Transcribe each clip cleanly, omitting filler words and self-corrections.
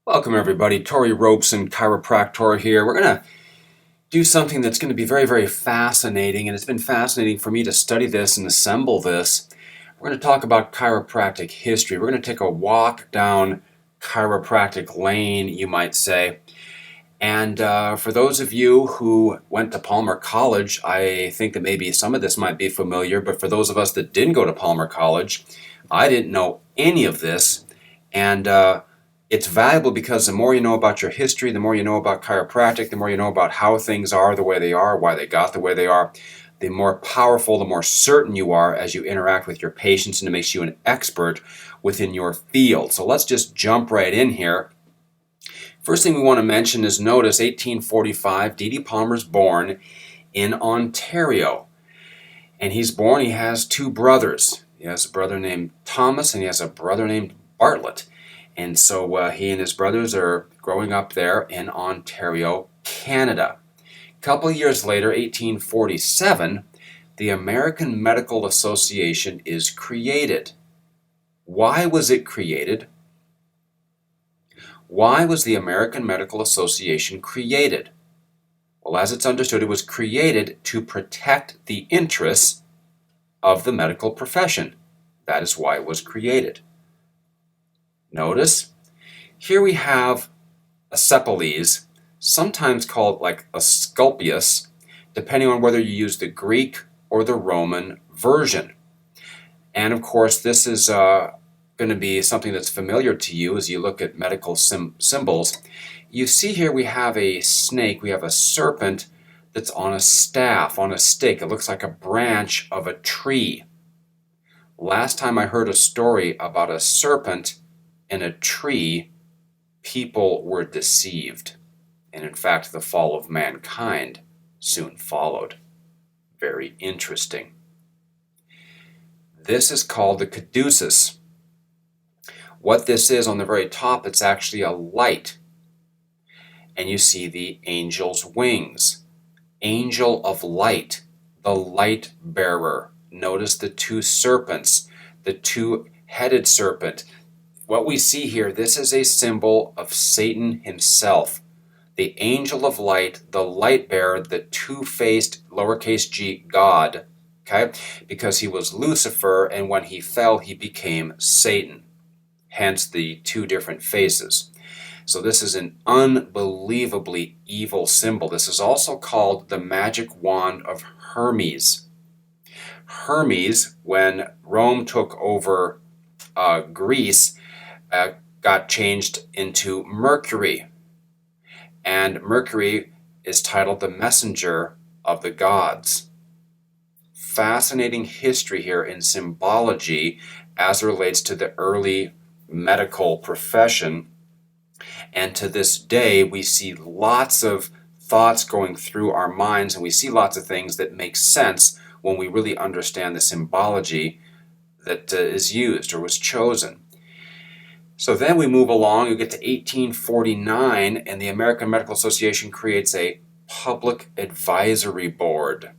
Welcome everybody, Tory Robson, chiropractor here. We're going to do something that's going to be very, very fascinating, and it's been fascinating for me to study this and assemble this. We're going to talk about chiropractic history. We're going to take a walk down chiropractic lane, you might say. And for those of you who went to Palmer College, I think that maybe some of this might be familiar, but for those of us that didn't go to Palmer College, I didn't know any of this. And it's valuable because the more you know about your history, the more you know about chiropractic, the more you know about how things are the way they are, why they got the way they are, the more powerful, the more certain you are as you interact with your patients, and it makes you an expert within your field. So let's just jump right in here. First thing we want to mention is notice 1845, Dede Palmer's born in Ontario. And he has two brothers. He has a brother named Thomas and he has a brother named Bartlett. And so he and his brothers are growing up there in Ontario, Canada. A couple of years later, 1847, the American Medical Association is created. Why was it created? Why was the American Medical Association created? Well, as it's understood, it was created to protect the interests of the medical profession. That is why it was created. Notice, here we have a sepales, sometimes called like a sculpius, depending on whether you use the Greek or the Roman version. And of course, this is going to be something that's familiar to you as you look at medical symbols. You see here we have a snake, we have a serpent that's on a staff, on a stick. It looks like a branch of a tree. Last time I heard a story about a serpent in a tree, people were deceived. And in fact, the fall of mankind soon followed. Very interesting. This is called the caduceus. What this is on the very top, it's actually a light. And you see the angel's wings. Angel of light, the light bearer. Notice the two serpents, the two-headed serpent. What we see here, this is a symbol of Satan himself. The angel of light, the light bearer, the two-faced lowercase g God, okay? Because he was Lucifer, and when he fell, he became Satan. Hence the two different faces. So this is an unbelievably evil symbol. This is also called the magic wand of Hermes. Hermes, when Rome took over Greece, got changed into Mercury. And Mercury is titled the messenger of the gods. Fascinating history here in symbology as it relates to the early medical profession. And to this day, we see lots of thoughts going through our minds, and we see lots of things that make sense when we really understand the symbology that is used or was chosen. So then we move along, you get to 1849, and the American Medical Association creates a public advisory board.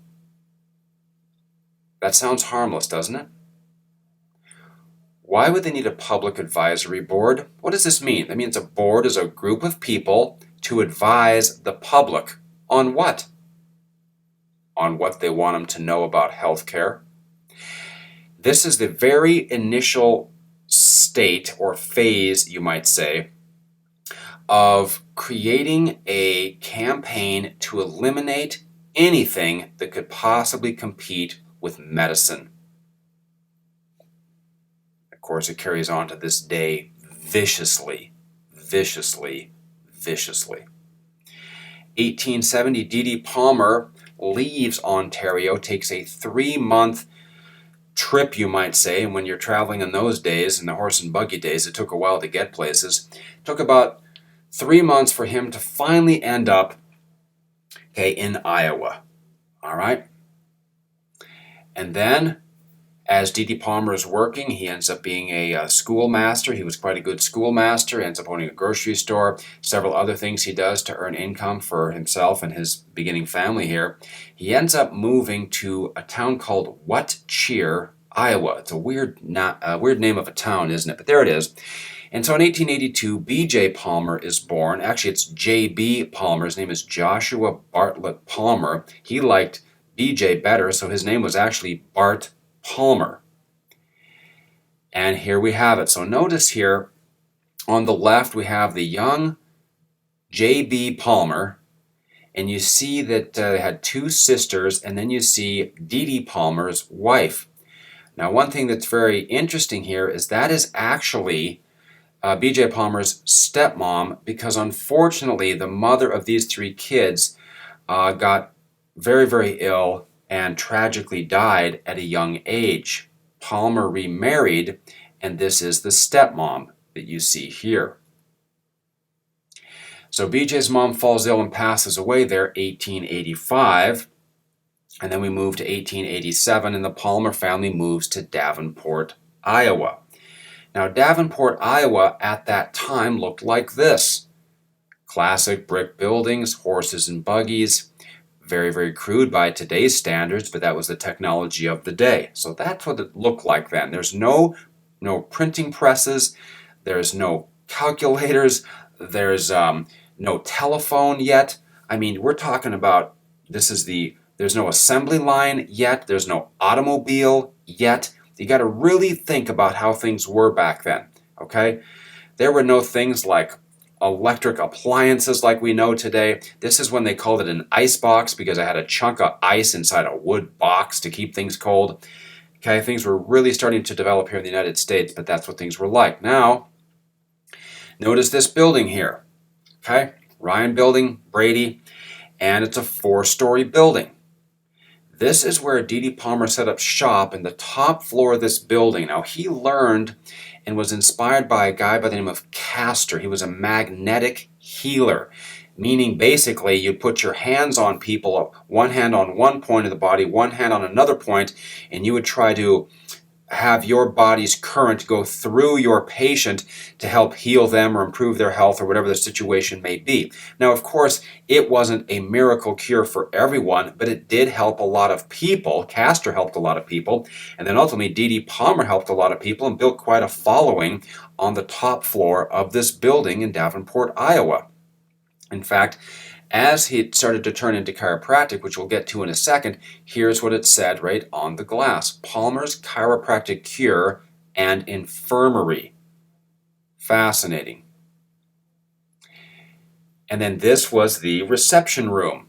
That sounds harmless, doesn't it? Why would they need a public advisory board? What does this mean? That means a board is a group of people to advise the public on what? On what they want them to know about healthcare. This is the very initial state or phase, you might say, of creating a campaign to eliminate anything that could possibly compete with medicine. Of course, it carries on to this day viciously, viciously, viciously. 1870, Dede Palmer leaves Ontario, takes a 3-month trip, you might say, and when you're traveling in those days, in the horse and buggy days, it took a while to get places. It took about 3 months for him to finally end up, in Iowa. All right? And then, as Dede Palmer is working, he ends up being a schoolmaster. He was quite a good schoolmaster, ends up owning a grocery store, several other things he does to earn income for himself and his beginning family here. He ends up moving to a town called What Cheer, Iowa. It's a weird name of a town, isn't it? But there it is. And so in 1882, B.J. Palmer is born. Actually, it's J.B. Palmer. His name is Joshua Bartlett Palmer. He liked B.J. better, so his name was actually Bart Palmer. And here we have it. So notice here on the left, we have the young J.B. Palmer. And you see that they had two sisters, and then you see Dede Palmer's wife. Now, one thing that's very interesting here is that is actually B.J. Palmer's stepmom, because unfortunately the mother of these three kids got very, very ill and tragically died at a young age. Palmer remarried, and this is the stepmom that you see here. So B.J.'s mom falls ill and passes away there 1885, and then we move to 1887, and the Palmer family moves to Davenport, Iowa. Now, Davenport, Iowa at that time looked like this. Classic brick buildings, horses and buggies, very, very crude by today's standards, but that was the technology of the day. So that's what it looked like then. There's no printing presses, there's no calculators, there's no telephone yet. I mean, we're talking about, there's no assembly line yet, there's no automobile yet. You got to really think about how things were back then, okay? There were no things like electric appliances like we know today. This is when they called it an ice box, because I had a chunk of ice inside a wood box to keep things cold. Okay, things were really starting to develop here in the United States, but that's what things were like. Now, notice this building here, okay? Ryan Building, Brady, and it's a 4-story building. This is where Dede Palmer set up shop in the top floor of this building. Now, he learned and was inspired by a guy by the name of Castor. He was a magnetic healer, meaning basically you put your hands on people, one hand on one point of the body, one hand on another point, and you would try to have your body's current go through your patient to help heal them or improve their health or whatever the situation may be. Now, of course, it wasn't a miracle cure for everyone, but it did help a lot of people. Castor helped a lot of people, and then ultimately Dede Palmer helped a lot of people and built quite a following on the top floor of this building in Davenport, Iowa. In fact, as he started to turn into chiropractic, which we'll get to in a second, here's what it said right on the glass: Palmer's Chiropractic Cure and Infirmary. Fascinating. And then this was the reception room.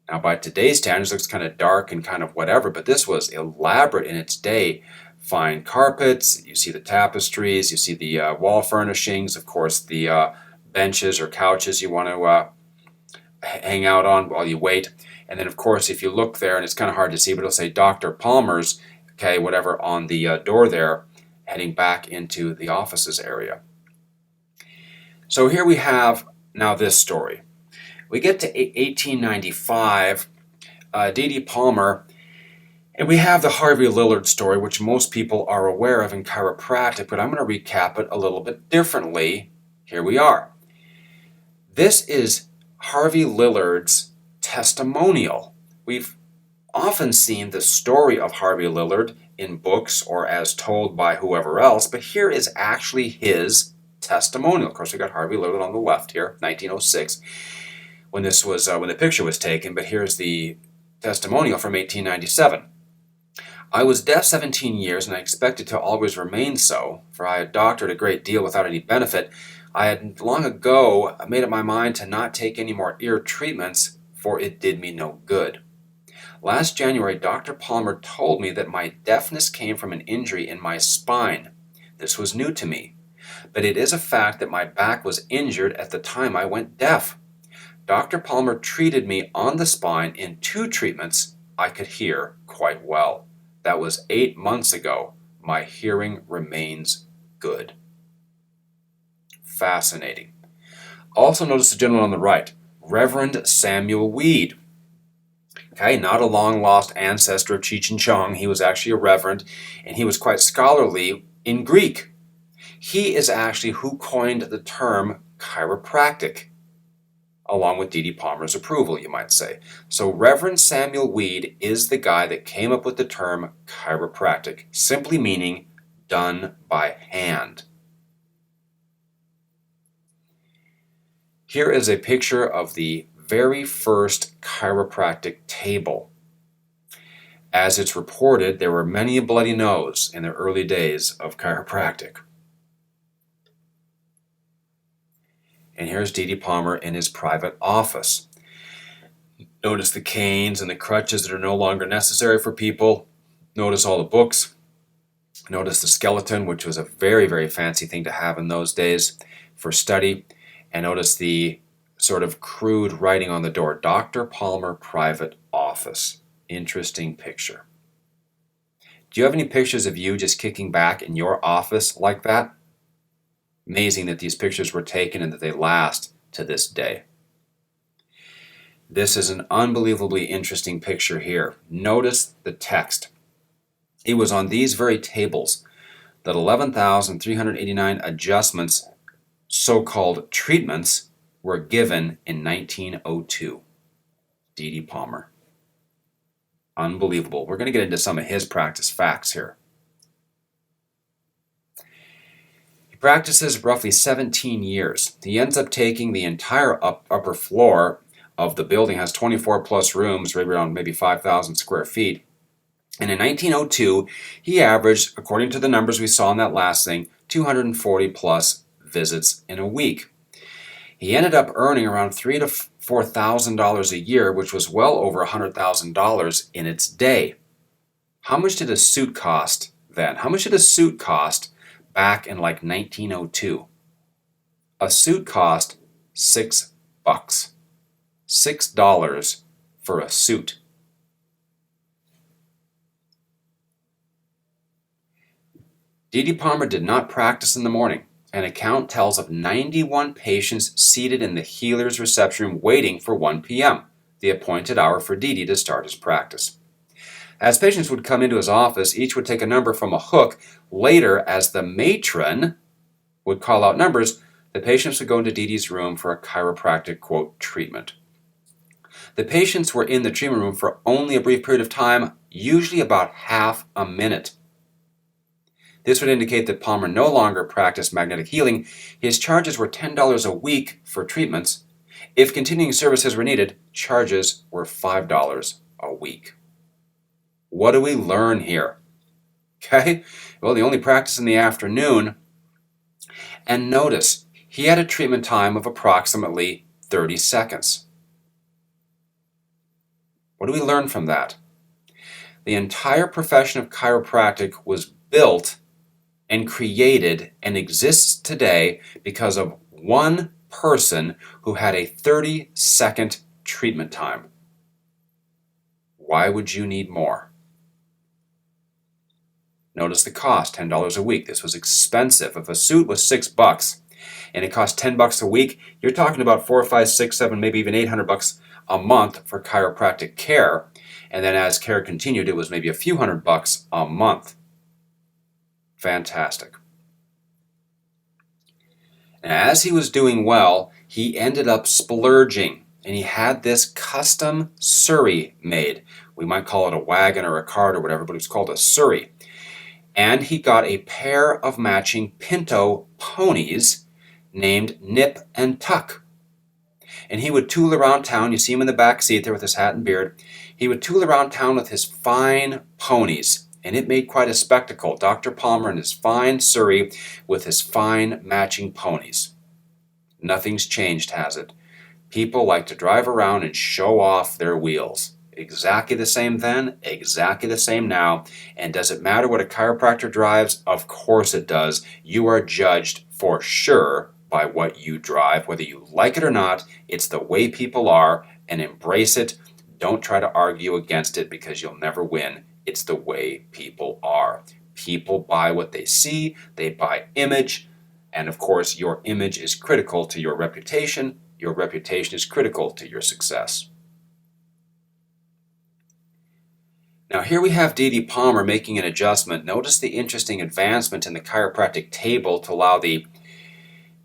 Now, by today's standards, it looks kind of dark and kind of whatever, but this was elaborate in its day. Fine carpets, you see the tapestries, you see the wall furnishings, of course, the benches or couches you want to hang out on while you wait. And then, of course, if you look there, and it's kind of hard to see, but it'll say Dr. Palmer's, okay, whatever, on the door there, heading back into the offices area. So here we have now this story. We get to 1895, Dede Palmer, and we have the Harvey Lillard story, which most people are aware of in chiropractic, but I'm going to recap it a little bit differently. Here we are. This is Harvey Lillard's testimonial. We've often seen the story of Harvey Lillard in books or as told by whoever else, but here is actually his testimonial. Of course, we got Harvey Lillard on the left here, 1906, when the picture was taken, but here's the testimonial from 1897. I was deaf 17 years, and I expected to always remain so, for I had doctored a great deal without any benefit. I had long ago made up my mind to not take any more ear treatments, for it did me no good. Last January, Dr. Palmer told me that my deafness came from an injury in my spine. This was new to me, but it is a fact that my back was injured at the time I went deaf. Dr. Palmer treated me on the spine. In 2 treatments, I could hear quite well. That was 8 months ago. My hearing remains good. Fascinating. Also notice the gentleman on the right, Reverend Samuel Weed. Okay, not a long-lost ancestor of Cheech and Chong. He was actually a reverend, and he was quite scholarly in Greek. He is actually who coined the term chiropractic. along with Dede Palmer's approval, you might say. So Reverend Samuel Weed is the guy that came up with the term chiropractic, simply meaning done by hand. Here is a picture of the very first chiropractic table. As it's reported, there were many a bloody nose in the early days of chiropractic. And here's Dede Palmer in his private office. Notice the canes and the crutches that are no longer necessary for people. Notice all the books. Notice the skeleton, which was a very, very fancy thing to have in those days for study. And notice the sort of crude writing on the door, Dr. Palmer Private Office. Interesting picture. Do you have any pictures of you just kicking back in your office like that? Amazing that these pictures were taken and that they last to this day. This is an unbelievably interesting picture here. Notice the text. It was on these very tables that 11,389 adjustments, so-called treatments, were given in 1902. Dede Palmer. Unbelievable. We're going to get into some of his practice facts here. He practices roughly 17 years. He ends up taking the entire upper floor of the building, has 24 plus rooms, right around maybe 5,000 square feet. And in 1902, he averaged, according to the numbers we saw in that last thing, 240 plus visits in a week. He ended up earning around $3,000 to $4,000 a year, which was well over $100,000 in its day. How much did a suit cost then? How much did a suit cost back in like 1902? A suit cost $6. $6 for a suit. Dede Palmer did not practice in the morning. An account tells of 91 patients seated in the healer's reception room waiting for 1 p.m., the appointed hour for Dede to start his practice. As patients would come into his office, each would take a number from a hook. Later, as the matron would call out numbers, the patients would go into Dede's room for a chiropractic, quote, treatment. The patients were in the treatment room for only a brief period of time, usually about half a minute. This would indicate that Palmer no longer practiced magnetic healing. His charges were $10 a week for treatments. If continuing services were needed, charges were $5 a week. What do we learn here? Okay, well, he only practiced in the afternoon. And notice, he had a treatment time of approximately 30 seconds. What do we learn from that? The entire profession of chiropractic was built and created and exists today because of one person who had a 30-second treatment time. Why would you need more? Notice the cost, $10 a week. This was expensive. If a suit was $6 and it cost $10 a week, you're talking about $4, $5, $6, $7, maybe even $800 a month for chiropractic care. And then as care continued, it was maybe a few $100 a month. Fantastic. And as he was doing well, he ended up splurging, and he had this custom surrey made. We might call it a wagon or a cart or whatever, but it's called a surrey. And he got a pair of matching pinto ponies named Nip and Tuck. And he would tool around town. You see him in the back seat there with his hat and beard. He would tool around town with his fine ponies. And it made quite a spectacle. Dr. Palmer and his fine surrey with his fine matching ponies. Nothing's changed, has it? People like to drive around and show off their wheels. Exactly the same then, exactly the same now. And does it matter what a chiropractor drives? Of course it does. You are judged for sure by what you drive, whether you like it or not. It's the way people are, and embrace it. Don't try to argue against it because you'll never win. It's the way people are. People buy what they see, they buy image, and of course your image is critical to your reputation. Your reputation is critical to your success. Now here we have Dede Palmer making an adjustment. Notice the interesting advancement in the chiropractic table to allow the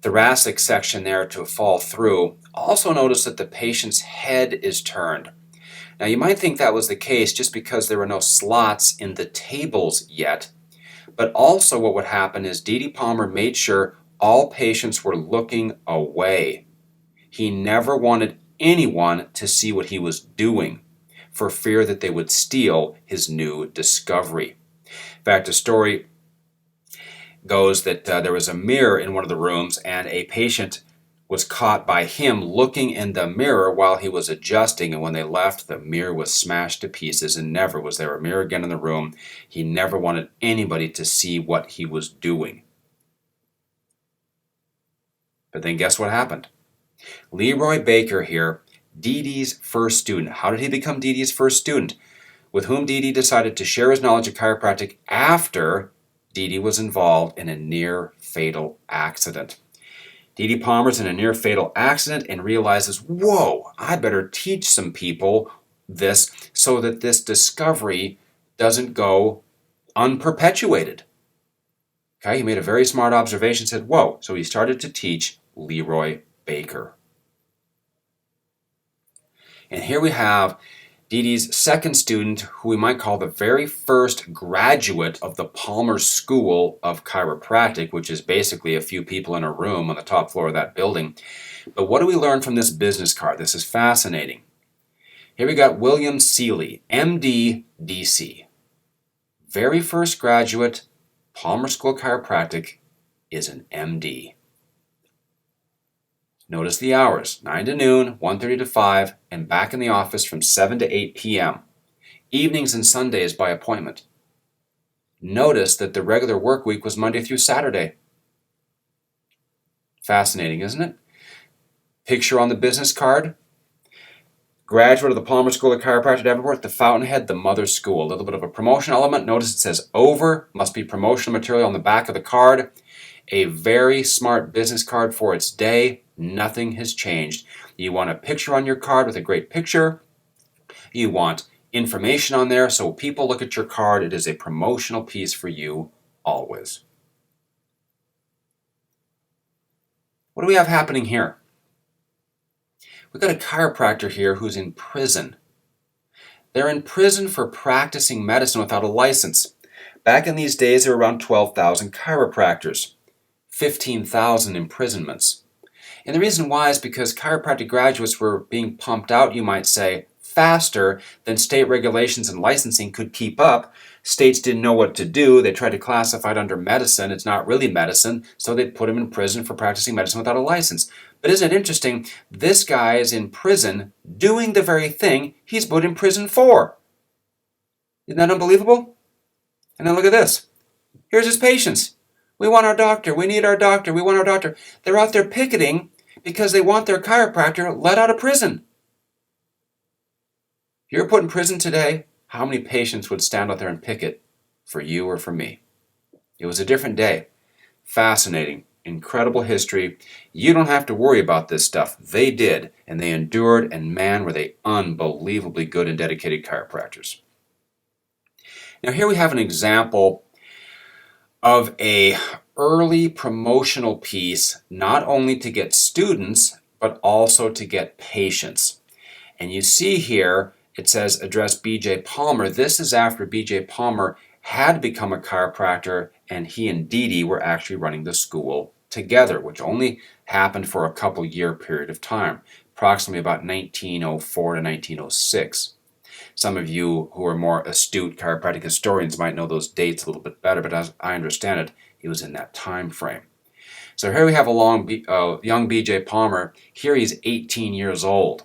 thoracic section there to fall through. Also notice that the patient's head is turned. Now you might think that was the case just because there were no slots in the tables yet, but also what would happen is Dede Palmer made sure all patients were looking away. He never wanted anyone to see what he was doing for fear that they would steal his new discovery. In fact, a story goes that there was a mirror in one of the rooms and a patient was caught by him looking in the mirror while he was adjusting, and when they left, the mirror was smashed to pieces and never was there a mirror again in the room. He never wanted anybody to see what he was doing. But then guess what happened? Leroy Baker here, Dede's first student. How did he become Dede's first student? With whom Dede decided to share his knowledge of chiropractic after Dede was involved in a near-fatal accident. Dede Palmer's in a near-fatal accident and realizes, whoa, I better teach some people this so that this discovery doesn't go unperpetuated. Okay, he made a very smart observation, said, whoa. So he started to teach Leroy Baker. And here we have Dede's second student, who we might call the very first graduate of the Palmer School of Chiropractic, which is basically a few people in a room on the top floor of that building. But what do we learn from this business card? This is fascinating. Here we got William Seeley, MD, DC. Very first graduate, Palmer School of Chiropractic, is an MD. Notice the hours, 9 to noon, 1:30 to 5, and back in the office from 7 to 8 p.m. Evenings and Sundays by appointment. Notice that the regular work week was Monday through Saturday. Fascinating, isn't it? Picture on the business card. Graduate of the Palmer School of Chiropractic Everett, the Fountainhead, the Mother School. A little bit of a promotion element. Notice it says over, must be promotional material on the back of the card. A very smart business card for its day. Nothing has changed. You want a picture on your card with a great picture. You want information on there so people look at your card. It is a promotional piece for you always. What do we have happening here? We've got a chiropractor here who's in prison. They're in prison for practicing medicine without a license. Back in these days, there were around 12,000 chiropractors, 15,000 imprisonments. And the reason why is because chiropractic graduates were being pumped out, you might say, faster than state regulations and licensing could keep up. States didn't know what to do. They tried to classify it under medicine. It's not really medicine, so they put him in prison for practicing medicine without a license. But isn't it interesting? This guy is in prison doing the very thing he's put in prison for. Isn't that unbelievable? And then look at this. Here's his patients. We want our doctor. We need our doctor. We want our doctor. They're out there picketing because they want their chiropractor let out of prison. If you were put in prison today, how many patients would stand out there and picket for you or for me? It was a different day. Fascinating, incredible history. You don't have to worry about this stuff. They did, and they endured, and man, were they unbelievably good and dedicated chiropractors. Now here we have an example of a early promotional piece, not only to get students, but also to get patients. And you see here, it says address B.J. Palmer. This is after B.J. Palmer had become a chiropractor and he and Dede were actually running the school together, which only happened for a couple-year period of time, approximately about 1904 to 1906. Some of you who are more astute chiropractic historians might know those dates a little bit better, but as I understand it, it was in that time frame. So here we have a young B.J. Palmer. Here he's 18 years old.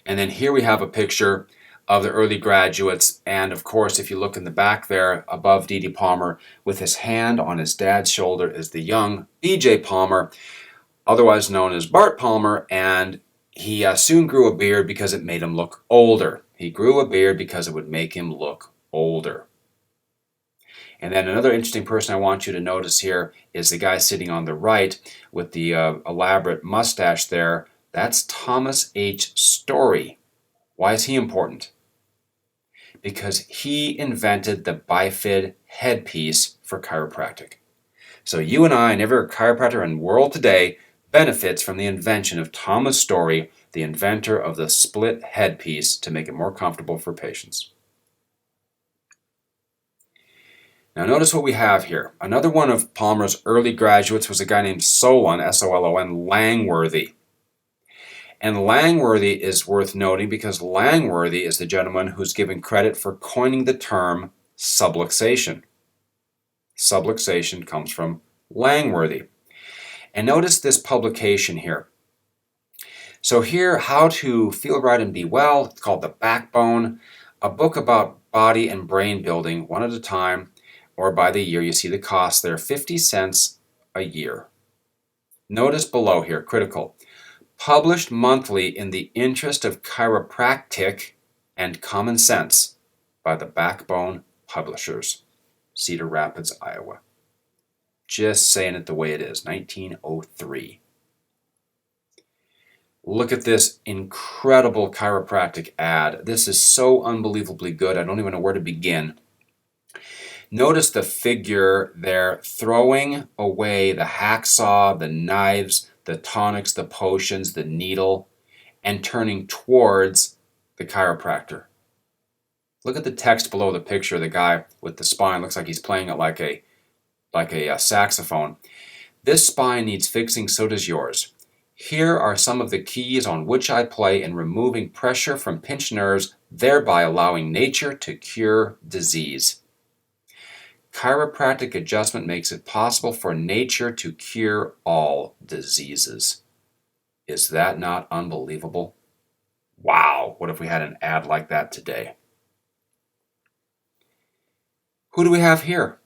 And then here we have a picture of the early graduates. And of course, if you look in the back there above Dede Palmer, with his hand on his dad's shoulder is the young B.J. Palmer, otherwise known as Bart Palmer. And he soon grew a beard because it made him look older. He grew a beard because it would make him look older. And then another interesting person I want you to notice here is the guy sitting on the right with the elaborate mustache there. That's Thomas H. Story. Why is he important? Because he invented the Bifid headpiece for chiropractic. So you and I and every chiropractor in the world today benefits from the invention of Thomas Story, the inventor of the split headpiece to make it more comfortable for patients. Now notice what we have here. Another one of Palmer's early graduates was a guy named Solon, S-O-L-O-N, Langworthy. And Langworthy is worth noting because Langworthy is the gentleman who's given credit for coining the term subluxation. Subluxation comes from Langworthy. And notice this publication here. So here, How to Feel Right and Be Well, it's called The Backbone, a book about body and brain building, one at a time, or by the year. You see the cost there, 50 cents a year. Notice below here, critical, published monthly in the interest of chiropractic and common sense by the Backbone Publishers, Cedar Rapids, Iowa. Just saying it the way it is, 1903. Look at this incredible chiropractic ad. This is so unbelievably good, I don't even know where to begin. Notice the figure there throwing away the hacksaw, the knives, the tonics, the potions, the needle, and turning towards the chiropractor. Look at the text below the picture of the guy with the spine. Looks like he's playing it like a saxophone. This spine needs fixing, so does yours. Here are some of the keys on which I play in removing pressure from pinched nerves, thereby allowing nature to cure disease. Chiropractic adjustment makes it possible for nature to cure all diseases. Is that not unbelievable? Wow, what if we had an ad like that today? Who do we have here?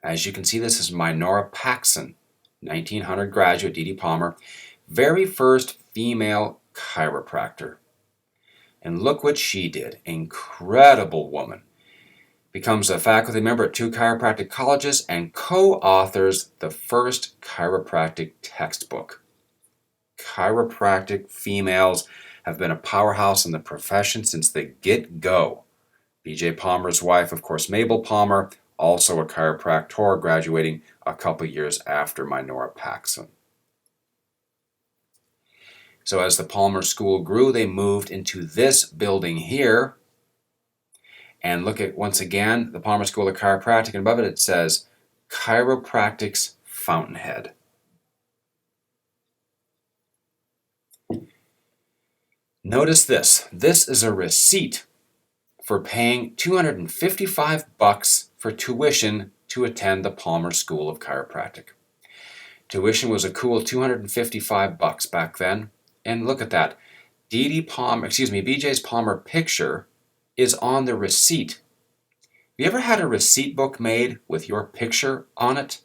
As you can see, this is Minora Paxson, 1900 graduate, Dede Palmer, very first female chiropractor. And look what she did. Incredible woman. Becomes a faculty member at 2 chiropractic colleges and co-authors the first chiropractic textbook. Chiropractic females have been a powerhouse in the profession since the get-go. B.J. Palmer's wife, of course, Mabel Palmer, also a chiropractor, graduating a couple years after Minora Paxson. So as the Palmer School grew, they moved into this building here. And look at, once again, the Palmer School of Chiropractic, and above it it says, Chiropractic's Fountainhead. Notice this. This is a receipt for paying $255 for tuition to attend the Palmer School of Chiropractic. Tuition was a cool $255 back then. And look at that. BJ's Palmer picture is on the receipt. Have you ever had a receipt book made with your picture on it?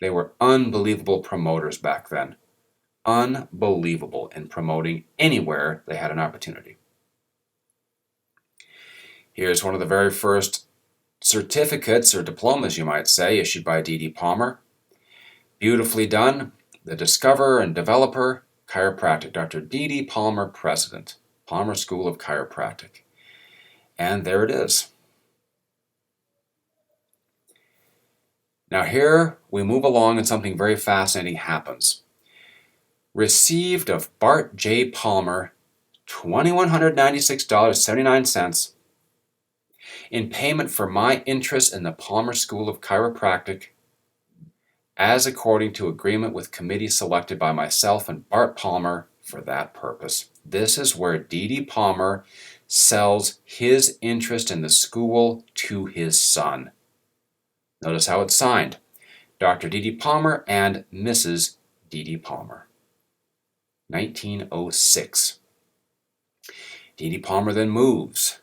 They were unbelievable promoters back then. Unbelievable in promoting anywhere they had an opportunity. Here's one of the very first certificates or diplomas, you might say, issued by Dede Palmer. Beautifully done. The discoverer and developer, chiropractic, Dr. Dede Palmer, President, Palmer School of Chiropractic. And there it is. Now here we move along and something very fascinating happens. Received of Bart J. Palmer, $2,196.79 in payment for my interest in the Palmer School of Chiropractic, as according to agreement with committee selected by myself and Bart Palmer for that purpose. This is where Dede Palmer sells his interest in the school to his son. Notice how it's signed. Dr. Dede Palmer and Mrs. Dede Palmer. 1906. Dede Palmer then moves.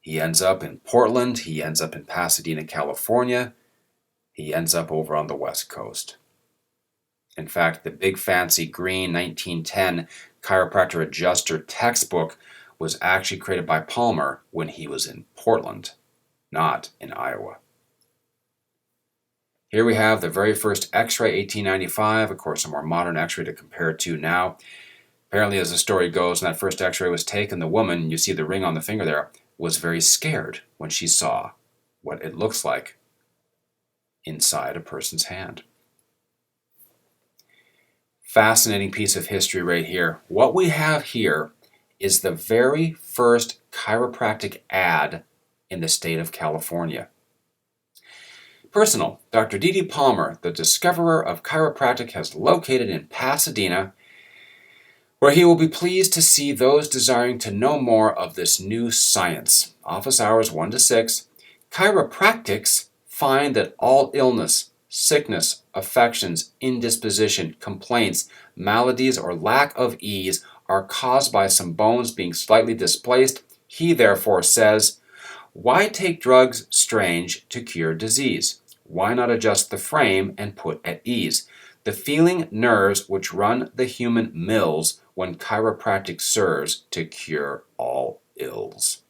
He ends up in Portland. He ends up in Pasadena, California. He ends up over on the West Coast. In fact, the big fancy green 1910 chiropractor adjuster textbook was actually created by Palmer when he was in Portland, not in Iowa. Here we have the very first x-ray, 1895, of course a more modern x-ray to compare it to now. Apparently, as the story goes, when that first x-ray was taken, the woman, you see the ring on the finger there, was very scared when she saw what it looks like inside a person's hand. Fascinating piece of history right here. What we have here is the very first chiropractic ad in the state of California. Personal, Dr. Dede Palmer, the discoverer of chiropractic, has located in Pasadena, where he will be pleased to see those desiring to know more of this new science. Office hours 1 to 6. Chiropractics find that all illness, sickness, affections, indisposition, complaints, maladies, or lack of ease are caused by some bones being slightly displaced. He therefore says, why take drugs strange to cure disease? Why not adjust the frame and put at ease the feeling nerves which run the human mills when chiropractic serves to cure all ills?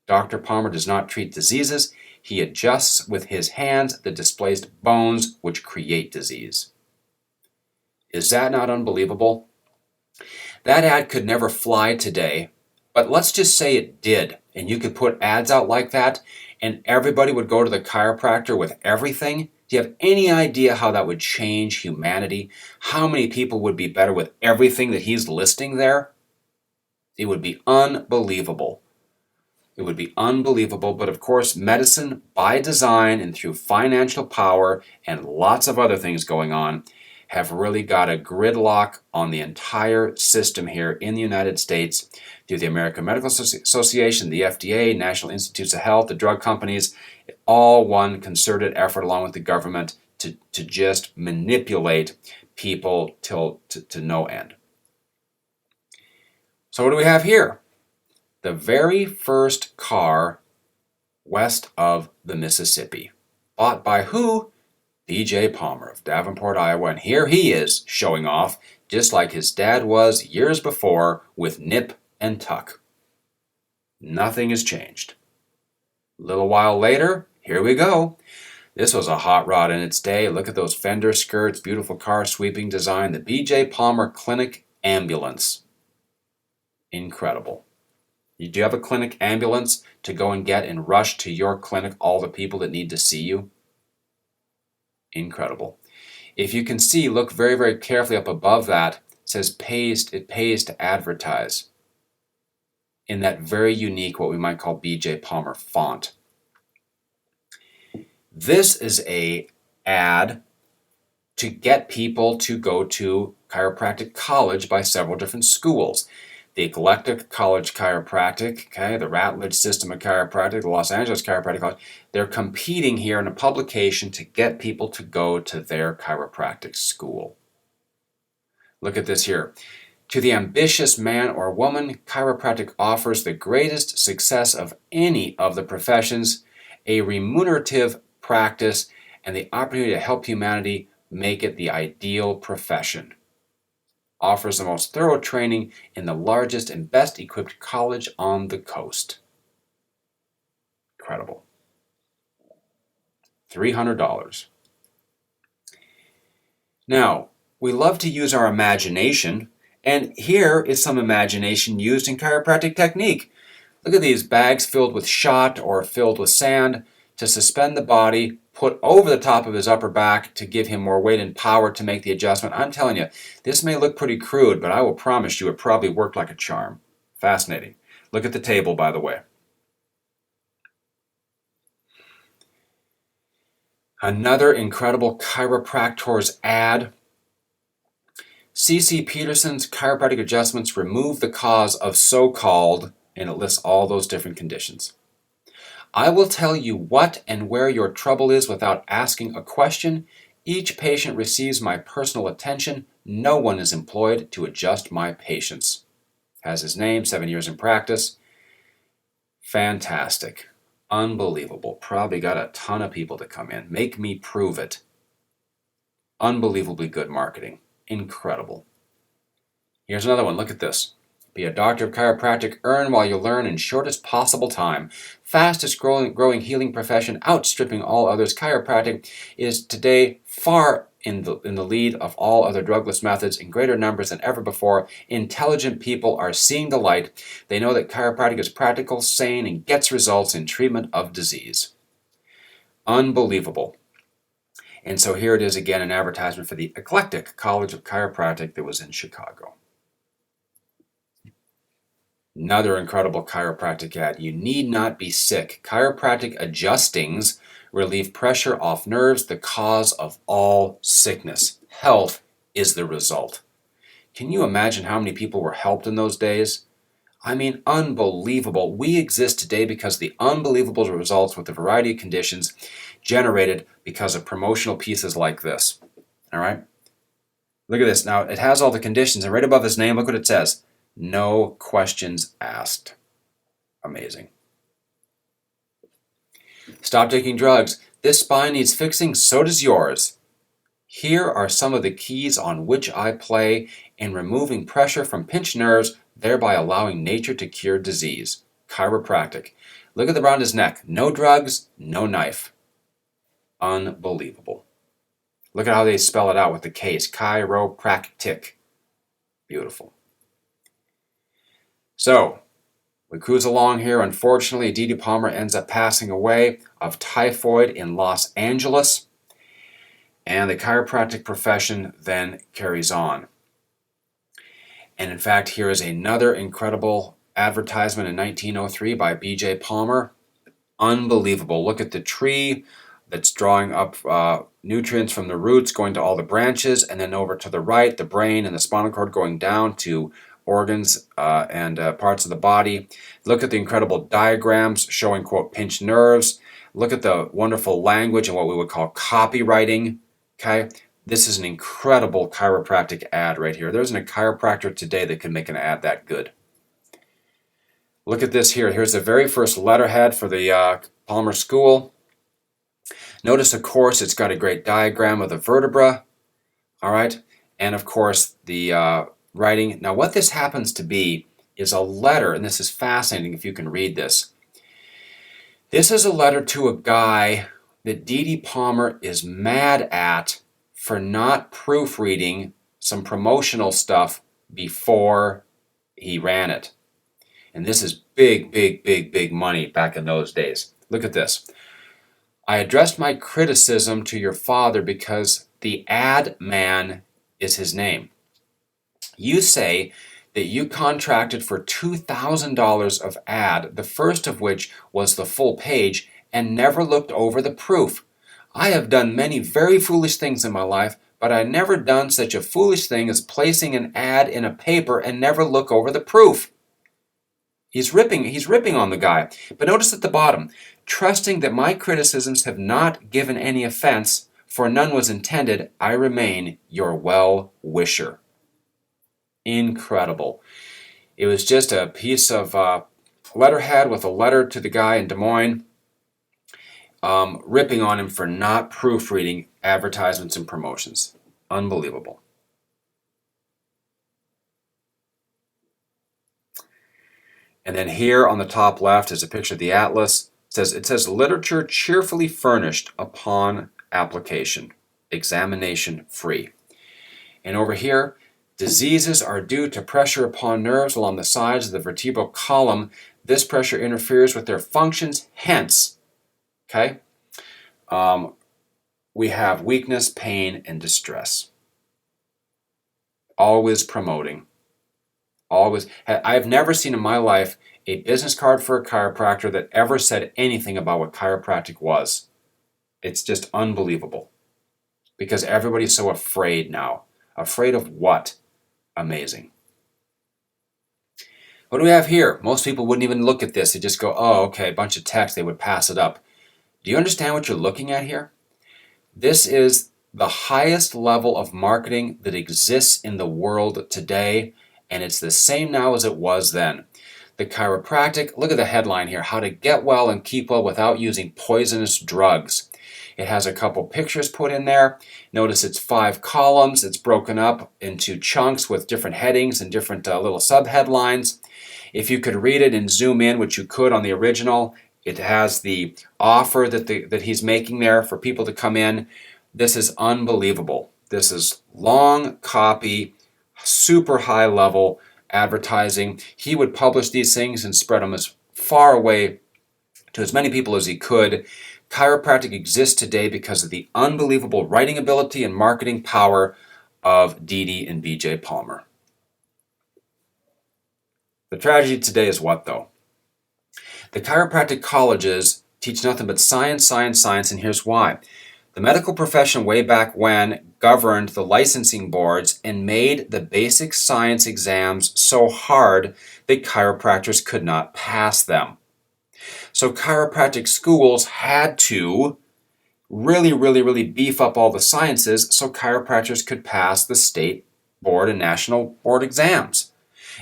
Dr. Palmer does not treat diseases. He adjusts with his hands the displaced bones which create disease. Is that not unbelievable? That ad could never fly today, but let's just say it did, and you could put ads out like that, and everybody would go to the chiropractor with everything. Do you have any idea how that would change humanity? How many people would be better with everything that he's listing there? It would be unbelievable. It would be unbelievable, but of course, medicine by design and through financial power and lots of other things going on have really got a gridlock on the entire system here in the United States through the American Medical Association, the FDA, National Institutes of Health, the drug companies, all one concerted effort along with the government to just manipulate people to no end. So what do we have here? The very first car west of the Mississippi. Bought by who? B.J. Palmer of Davenport, Iowa. And here he is showing off, just like his dad was years before, with nip and tuck. Nothing has changed. A little while later, here we go. This was a hot rod in its day. Look at those fender skirts, beautiful car sweeping design. The B.J. Palmer Clinic Ambulance. Incredible. Do you have a clinic ambulance to go and get and rush to your clinic all the people that need to see you? Incredible. If you can see, look very, very carefully up above that. It says it pays to advertise in that very unique, what we might call B.J. Palmer font. This is a ad to get people to go to chiropractic college by several different schools. The Eclectic College Chiropractic, the Ratledge System of Chiropractic, the Los Angeles Chiropractic College, they're competing here in a publication to get people to go to their chiropractic school. Look at this here. To the ambitious man or woman, chiropractic offers the greatest success of any of the professions, a remunerative practice, and the opportunity to help humanity make it the ideal profession. Offers the most thorough training in the largest and best equipped college on the coast. Incredible. $300. Now, we love to use our imagination, and here is some imagination used in chiropractic technique. Look at these bags filled with shot or filled with sand to suspend the body, put over the top of his upper back to give him more weight and power to make the adjustment. I'm telling you, this may look pretty crude, but I will promise you it probably worked like a charm. Fascinating. Look at the table, by the way. Another incredible chiropractor's ad. C.C. Peterson's chiropractic adjustments remove the cause of so-called, and it lists all those different conditions. I will tell you what and where your trouble is without asking a question. Each patient receives my personal attention. No one is employed to adjust my patients. Has his name, 7 years in practice. Fantastic. Unbelievable. Probably got a ton of people to come in. Make me prove it. Unbelievably good marketing. Incredible. Here's another one. Look at this. Be a doctor of chiropractic, earn while you learn in shortest possible time. Fastest growing healing profession, outstripping all others. Chiropractic is today far in the lead of all other drugless methods in greater numbers than ever before. Intelligent people are seeing the light. They know that chiropractic is practical, sane, and gets results in treatment of disease. Unbelievable. And so here it is again, an advertisement for the Eclectic College of Chiropractic that was in Chicago. Another incredible chiropractic ad. You need not be sick. Chiropractic adjustings relieve pressure off nerves, the cause of all sickness. Health is the result. Can you imagine how many people were helped in those days? I mean, unbelievable. We exist today because of the unbelievable results with a variety of conditions generated because of promotional pieces like this. All right? Look at this. Now, it has all the conditions, and right above his name, look what it says. No questions asked. Amazing. Stop taking drugs. This spine needs fixing, so does yours. Here are some of the keys on which I play in removing pressure from pinched nerves, thereby allowing nature to cure disease. Chiropractic. Look at the around his neck. No drugs, no knife. Unbelievable. Look at how they spell it out with the K's. Chiropractic. Beautiful. So, we cruise along here. Unfortunately, Dede Palmer ends up passing away of typhoid in Los Angeles. And the chiropractic profession then carries on. And in fact, here is another incredible advertisement in 1903 by B.J. Palmer. Unbelievable. Look at the tree that's drawing up nutrients from the roots going to all the branches, and then over to the right, the brain and the spinal cord going down to organs and parts of the body. Look at the incredible diagrams showing, quote, pinched nerves. Look at the wonderful language and what we would call copywriting. Okay, this is an incredible chiropractic ad right here. There isn't a chiropractor today that can make an ad that good. Look at this here. Here's the very first letterhead for the Palmer School. Notice, of course, it's got a great diagram of the vertebra. All right, and of course the writing. Now, what this happens to be is a letter, and this is fascinating if you can read this. This is a letter to a guy that Dede Palmer is mad at for not proofreading some promotional stuff before he ran it. And this is big, big, big, big money back in those days. Look at this. I addressed my criticism to your father because the ad man is his name. You say that you contracted for $2,000 of ad, the first of which was the full page, and never looked over the proof. I have done many very foolish things in my life, but I never done such a foolish thing as placing an ad in a paper and never look over the proof. He's ripping on the guy. But notice at the bottom, trusting that my criticisms have not given any offense, for none was intended, I remain your well-wisher. Incredible. It was just a piece of letterhead with a letter to the guy in Des Moines, ripping on him for not proofreading advertisements and promotions. Unbelievable. And then here on the top left is a picture of the atlas. It says literature cheerfully furnished upon application, examination free. And over here, diseases are due to pressure upon nerves along the sides of the vertebral column. This pressure interferes with their functions, hence, okay, we have weakness, pain, and distress. Always promoting. Always. I've never seen in my life a business card for a chiropractor that ever said anything about what chiropractic was. It's just unbelievable. Because everybody's so afraid now. Afraid of what? Amazing. What do we have here? Most people wouldn't even look at this. They just go, oh, okay, a bunch of text. They would pass it up. Do you understand what you're looking at here? This is the highest level of marketing that exists in the world today, and it's the same now as it was then. The chiropractic, look at the headline here, how to get well and keep well without using poisonous drugs. It has a couple pictures put in there. Notice it's 5 columns. It's broken up into chunks with different headings and different little sub-headlines. If you could read it and zoom in, which you could on the original, it has the offer that he's making there for people to come in. This is unbelievable. This is long copy, super high level advertising. He would publish these things and spread them as far away to as many people as he could. Chiropractic exists today because of the unbelievable writing ability and marketing power of Dede and BJ Palmer. The tragedy today is what, though? The chiropractic colleges teach nothing but science, science, science, and here's why. The medical profession way back when governed the licensing boards and made the basic science exams so hard that chiropractors could not pass them. So chiropractic schools had to really beef up all the sciences so chiropractors could pass the state board and national board exams.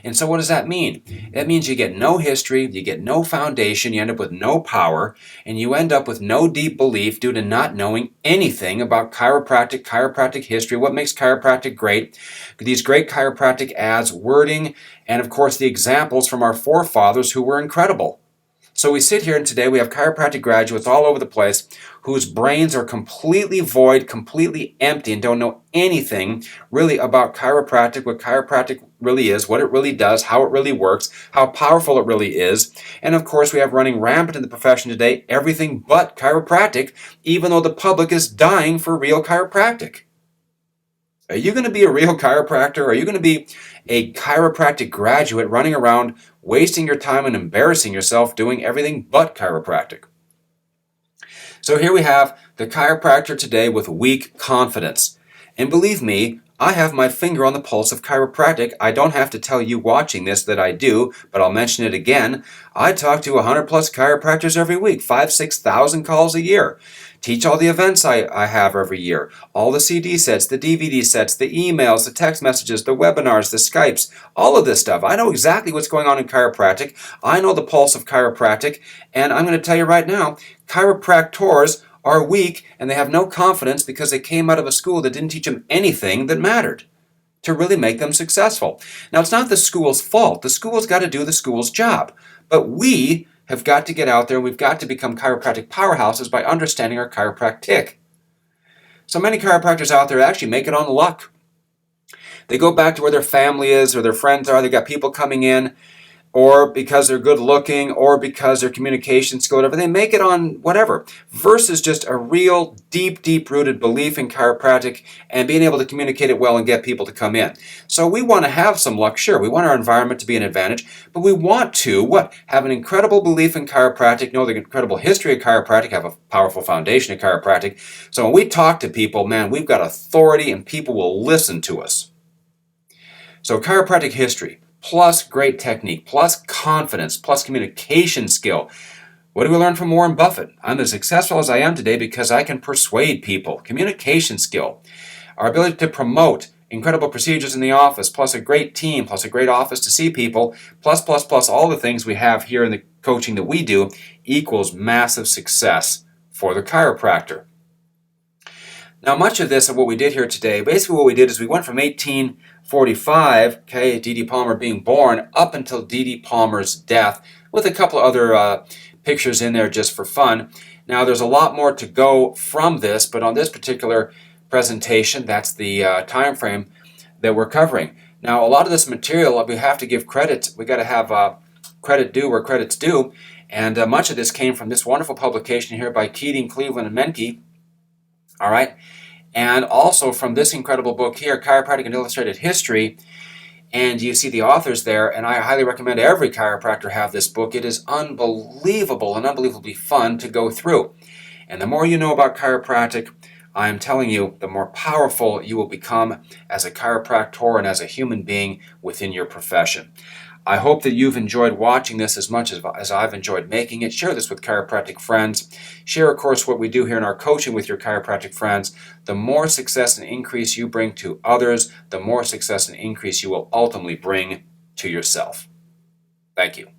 And so what does that mean? That means you get no history, you get no foundation, you end up with no power, and you end up with no deep belief due to not knowing anything about chiropractic history, what makes chiropractic great, these great chiropractic ads, wording, and of course the examples from our forefathers who were incredible. So we sit here and today we have chiropractic graduates all over the place whose brains are completely void, completely empty, and don't know anything really about chiropractic, what chiropractic really is, what it really does, how it really works, how powerful it really is. And of course we have running rampant in the profession today everything but chiropractic, even though the public is dying for real chiropractic. Are you going to be a real chiropractor? Are you going to be a chiropractic graduate running around wasting your time and embarrassing yourself doing everything but chiropractic? So here we have the chiropractor today with weak confidence. And believe me, I have my finger on the pulse of chiropractic. I don't have to tell you watching this that I do, but I'll mention it again. I talk to 100 plus chiropractors every week, 5,000-6,000 calls a year. Teach all the events I have every year, all the CD sets, the DVD sets, the emails, the text messages, the webinars, the Skypes, all of this stuff. I know exactly what's going on in chiropractic. I know the pulse of chiropractic, and I'm going to tell you right now, chiropractors are weak and they have no confidence because they came out of a school that didn't teach them anything that mattered to really make them successful. Now, it's not the school's fault. The school's got to do the school's job, but we have got to get out there and we've got to become chiropractic powerhouses by understanding our chiropractic. So many chiropractors out there actually make it on luck. They go back to where their family is or their friends are. They got people coming in, or because they're good looking, or because their communication skill, whatever. They make it on whatever, versus just a real deep rooted belief in chiropractic and being able to communicate it well and get people to come in. So we want to have some luck, sure. We want our environment to be an advantage, but we want to, have an incredible belief in chiropractic, know the incredible history of chiropractic, have a powerful foundation of chiropractic. So when we talk to people, man, we've got authority and people will listen to us. So chiropractic history, plus great technique, plus confidence, plus communication skill. What do we learn from Warren Buffett? I'm as successful as I am today because I can persuade people. Communication skill. Our ability to promote incredible procedures in the office, plus a great team, plus a great office to see people, plus all the things we have here in the coaching that we do equals massive success for the chiropractor. Now, much of this, of what we did here today, basically what we did is we went from 1845, Dede Palmer being born, up until Dede Palmer's death, with a couple of other pictures in there just for fun. Now, there's a lot more to go from this, but on this particular presentation, that's the time frame that we're covering. Now, a lot of this material, we have to give credit. We got to have credit due where credit's due, and much of this came from this wonderful publication here by Keating, Cleveland, and Menke. All right, and also from this incredible book here, Chiropractic and Illustrated History, and you see the authors there, and I highly recommend every chiropractor have this book. It is unbelievable and unbelievably fun to go through. And the more you know about chiropractic, I am telling you, the more powerful you will become as a chiropractor and as a human being within your profession. I hope that you've enjoyed watching this as much as I've enjoyed making it. Share this with chiropractic friends. Share, of course, what we do here in our coaching with your chiropractic friends. The more success and increase you bring to others, the more success and increase you will ultimately bring to yourself. Thank you.